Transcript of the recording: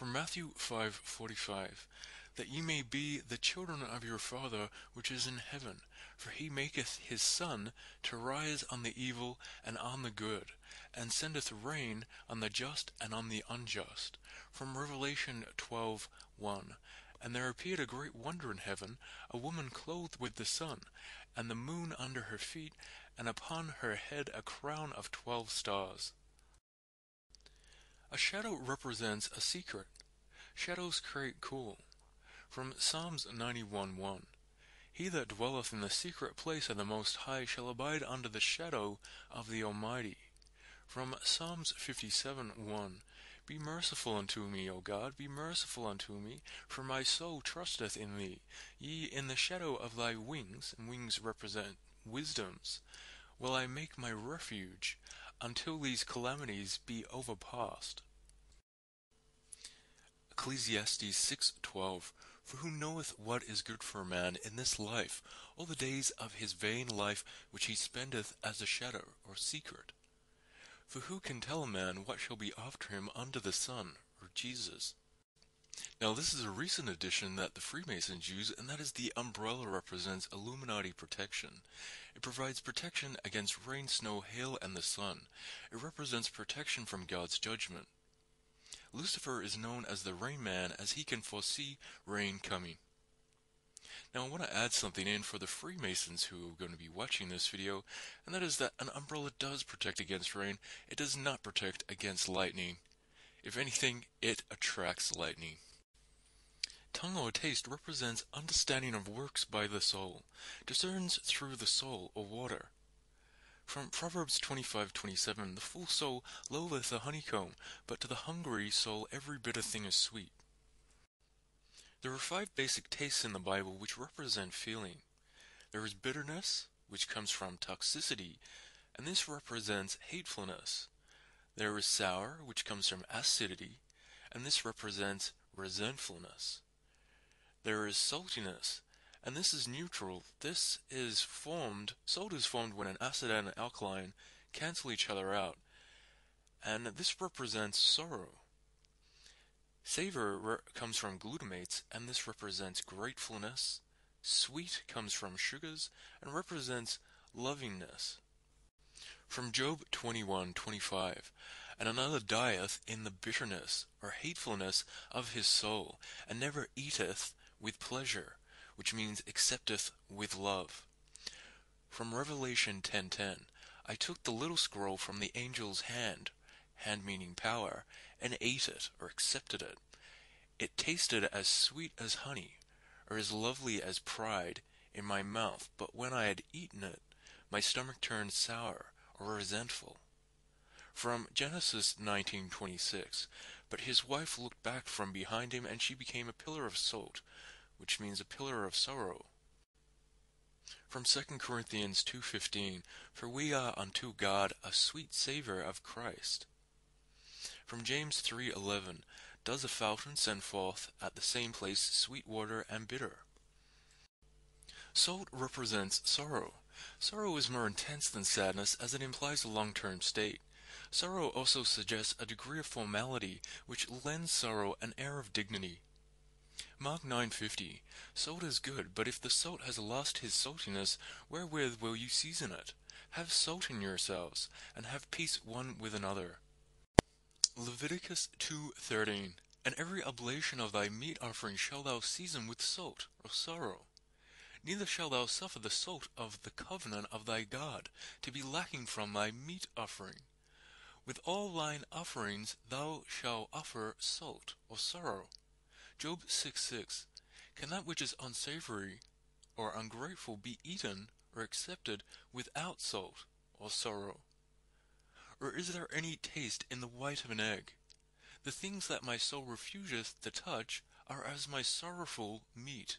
From Matthew 5:45, that ye may be the children of your Father which is in heaven, for he maketh his sun to rise on the evil and on the good, and sendeth rain on the just and on the unjust. From Revelation 12:1, and there appeared a great wonder in heaven, a woman clothed with the sun, and the moon under her feet, and upon her head a crown of 12 stars. A shadow represents a secret. Shadows create cool. From Psalms 91:1, he that dwelleth in the secret place of the Most High shall abide under the shadow of the Almighty. From Psalms 57:1, be merciful unto me, O God, be merciful unto me, for my soul trusteth in thee. Yea, in the shadow of thy wings, and wings represent wisdoms, will I make my refuge, until these calamities be overpast. Ecclesiastes 6:12, for who knoweth what is good for a man in this life, all the days of his vain life which he spendeth as a shadow or secret? For who can tell a man what shall be after him under the sun, or Jesus? Now this is a recent addition that the Freemasons use, and that is the umbrella represents Illuminati protection. It provides protection against rain, snow, hail, and the sun. It represents protection from God's judgment. Lucifer is known as the rain man, as he can foresee rain coming. Now I want to add something in for the Freemasons who are going to be watching this video, and that is that an umbrella does protect against rain. It does not protect against lightning. If anything, it attracts lightning. Tongue or taste represents understanding of works by the soul, discerns through the soul or water. From Proverbs 25:27, the full soul loatheth the honeycomb, but to the hungry soul every bitter thing is sweet. There are 5 basic tastes in the Bible which represent feeling. There is bitterness, which comes from toxicity, and this represents hatefulness. There is sour, which comes from acidity, and this represents resentfulness. There is saltiness, and this is neutral. Salt is formed when an acid and an alkaline cancel each other out, and this represents sorrow. Savor comes from glutamates, and this represents gratefulness. Sweet comes from sugars, and represents lovingness. From Job 21:25, and another dieth in the bitterness or hatefulness of his soul, and never eateth with pleasure, which means accepteth with love. From Revelation 10:10, I took the little scroll from the angel's hand meaning power, and ate it, or accepted it. It tasted as sweet as honey, or as lovely as pride in my mouth, but when I had eaten it, my stomach turned sour, or resentful. From Genesis 19:26, but his wife looked back from behind him, and she became a pillar of salt, which means a pillar of sorrow. From 2 Corinthians 2:15, for we are unto God a sweet savour of Christ. From James 3:11, does a fountain send forth at the same place sweet water and bitter? Salt represents sorrow. Sorrow is more intense than sadness, as it implies a long-term state. Sorrow also suggests a degree of formality, which lends sorrow an air of dignity. Mark 9:50, salt is good, but if the salt has lost his saltiness, wherewith will you season it? Have salt in yourselves, and have peace one with another. Leviticus 2:13, and every oblation of thy meat offering shalt thou season with salt, or sorrow. Neither shalt thou suffer the salt of the covenant of thy God to be lacking from thy meat offering. With all thine offerings thou shalt offer salt, or sorrow. Job 6:6, can that which is unsavory or ungrateful be eaten or accepted without salt, or sorrow? Or is there any taste in the white of an egg? The things that my soul refuseth to touch are as my sorrowful meat.